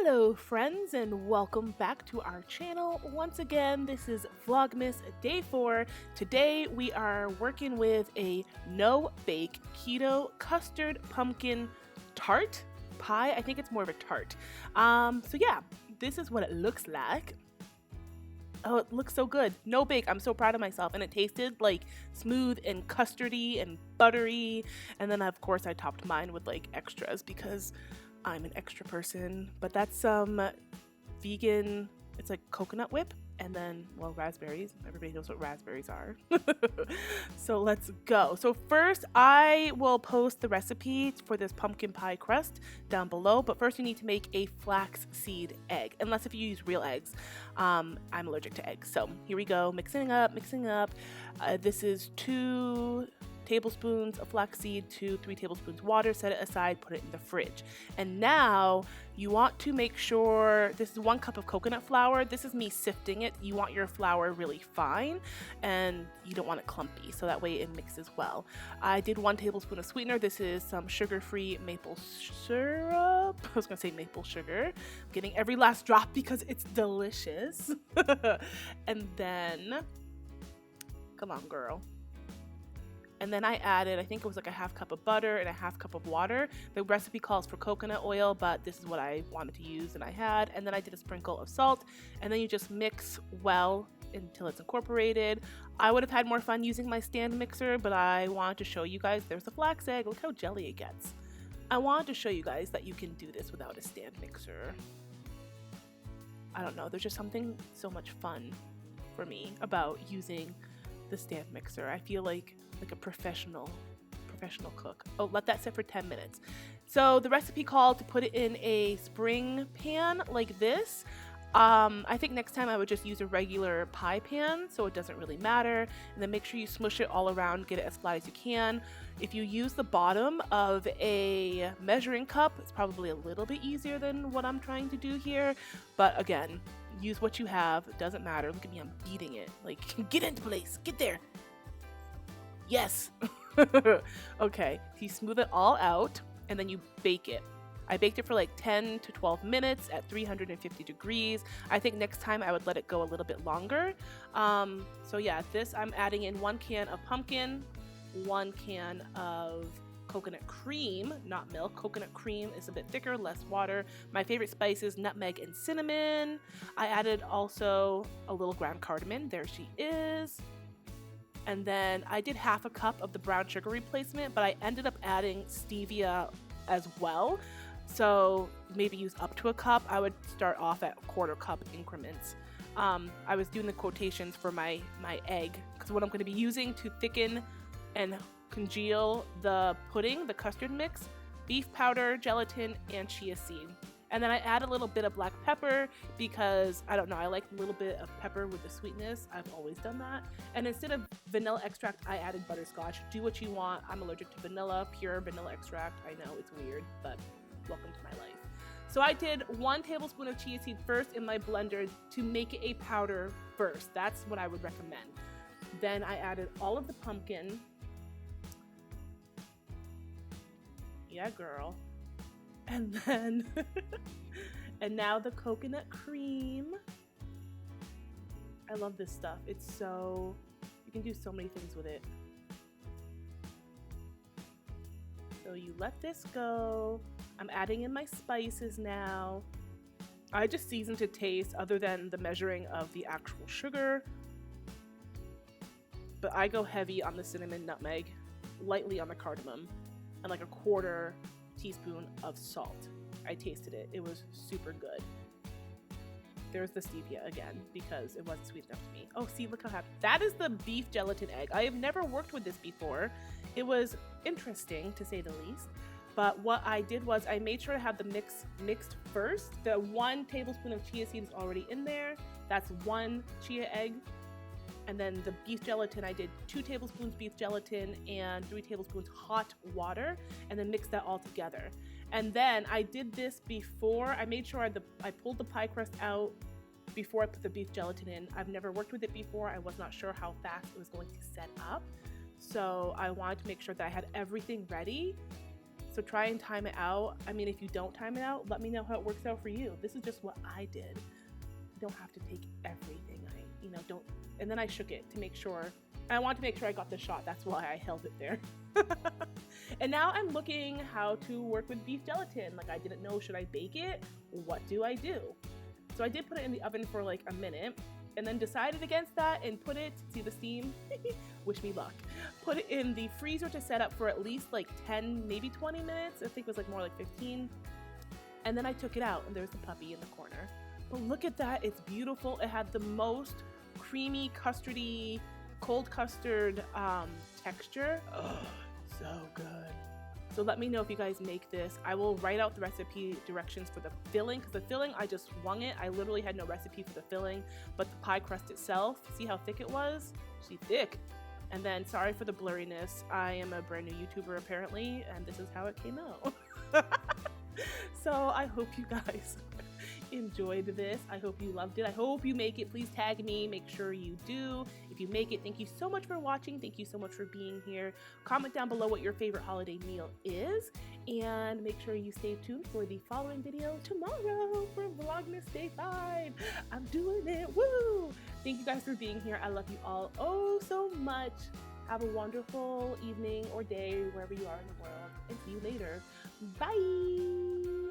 Hello friends and welcome back to our channel. Once again, this is Vlogmas Day 4. Today we are working with a no-bake keto custard pumpkin tart pie. I think it's more of a tart. So yeah, this is what it looks like. Oh, it looks so good. No bake. I'm so proud of myself. And it tasted like smooth and custardy and buttery. And then of course I topped mine with like extras because I'm an extra person. But that's some vegan, it's like coconut whip. And then, well, raspberries. Everybody knows what raspberries are. So let's go. So first, I will post the recipe for this pumpkin pie crust down below. But first, you need to make a flaxseed egg. Unless if you use real eggs. I'm allergic to eggs. So here we go. Mixing up. This is 2 tablespoons of flaxseed to 3 tablespoons water. Set it aside, put it in the fridge. And now you want to make sure, this is 1 cup of coconut flour. This is me sifting it. You want your flour really fine and you don't want it clumpy, so that way it mixes well. I did 1 tablespoon of sweetener. This is some sugar-free maple syrup. I was gonna say maple sugar. I'm getting every last drop because it's delicious. And then, come on girl. And then I added, I think it was like a 1/2 cup of butter and a 1/2 cup of water. The recipe calls for coconut oil, but this is what I wanted to use and I had. And then I did a sprinkle of salt. And then you just mix well until it's incorporated. I would have had more fun using my stand mixer, but I wanted to show you guys, there's the flax egg. Look how jelly it gets. I wanted to show you guys that you can do this without a stand mixer. I don't know, there's just something so much fun for me about using the stand mixer. I feel like a professional cook. Oh, let that sit for 10 minutes. So the recipe called to put it in a spring pan like this. I think next time I would just use a regular pie pan so it doesn't really matter. And then make sure you smush it all around, get it as flat as you can. If you use the bottom of a measuring cup, it's probably a little bit easier than what I'm trying to do here. But again, use what you have. It doesn't matter. Look at me, I'm beating it. Like, get into place. Get there. Yes. Okay, so you smooth it all out and then you bake it. I baked it for like 10 to 12 minutes at 350 degrees. I think next time I would let it go a little bit longer. So yeah, this I'm adding in 1 can of pumpkin, 1 can of coconut cream, not milk. Coconut cream is a bit thicker, less water. My favorite spices, nutmeg and cinnamon. I added also a little ground cardamom. There she is. And then I did 1/2 cup of the brown sugar replacement, but I ended up adding stevia as well. So maybe use up to 1 cup. I would start off at 1/4 cup increments. I was doing the quotations for my egg because what I'm going to be using to thicken and congeal the pudding, the custard mix, beef powder, gelatin, and chia seed. And then I add a little bit of black pepper because, I don't know, I like a little bit of pepper with the sweetness. I've always done that. And instead of vanilla extract, I added butterscotch. Do what you want. I'm allergic to vanilla, pure vanilla extract. I know it's weird, but welcome to my life. So I did 1 tablespoon of chia seed first in my blender to make it a powder first. That's what I would recommend. Then I added all of the pumpkin. Yeah, girl. And then, and now the coconut cream. I love this stuff. It's so, you can do so many things with it. So you let this go. I'm adding in my spices now. I just season to taste other than the measuring of the actual sugar. But I go heavy on the cinnamon, nutmeg, lightly on the cardamom, and like 1/4 teaspoon of salt. I tasted it. It was super good. There's the stevia again because it wasn't sweet enough to me. Oh, see, look how happy. That is the beef gelatin egg. I have never worked with this before. It was interesting to say the least. But what I did was I made sure to have the mix mixed first. The 1 tablespoon of chia seed is already in there. That's 1 chia egg. And then the beef gelatin, I did 2 tablespoons beef gelatin and 3 tablespoons hot water, and then mix that all together. And then I did this before, I made sure I pulled the pie crust out before I put the beef gelatin in. I've never worked with it before. I was not sure how fast it was going to set up. So I wanted to make sure that I had everything ready So try and time it out. I mean, if you don't time it out, let me know how it works out for you. This is just what I did. You don't have to take everything. Don't. And then I shook it to make sure. I wanted to make sure I got the shot. That's why I held it there. And now I'm looking how to work with beef gelatin. Like, I didn't know, should I bake it? What do I do? So I did put it in the oven for like a minute and then decided against that and put it, see the steam? Wish me luck. Put it in the freezer to set up for at least like 10, maybe 20 minutes. I think it was like more like 15. And then I took it out and there's the puppy in the corner. But look at that, it's beautiful. It had the most creamy, custardy, cold custard texture. Oh, so good. So let me know if you guys make this. I will write out the recipe directions for the filling, because the filling, I just wung it. I literally had no recipe for the filling, but the pie crust itself, see how thick it was? She's thick. And then, sorry for the blurriness. I am a brand new YouTuber apparently, and this is how it came out. So I hope you guys enjoyed this. I hope you loved it. I hope you make it. Please tag me. Make sure you do. If you make it, thank you so much for watching. Thank you so much for being here. Comment down below what your favorite holiday meal is. And make sure you stay tuned for the following video tomorrow for Vlogmas Day 5. I'm doing it. Woo! Thank you guys for being here. I love you all oh so much. Have a wonderful evening or day wherever you are in the world. And see you later. Bye!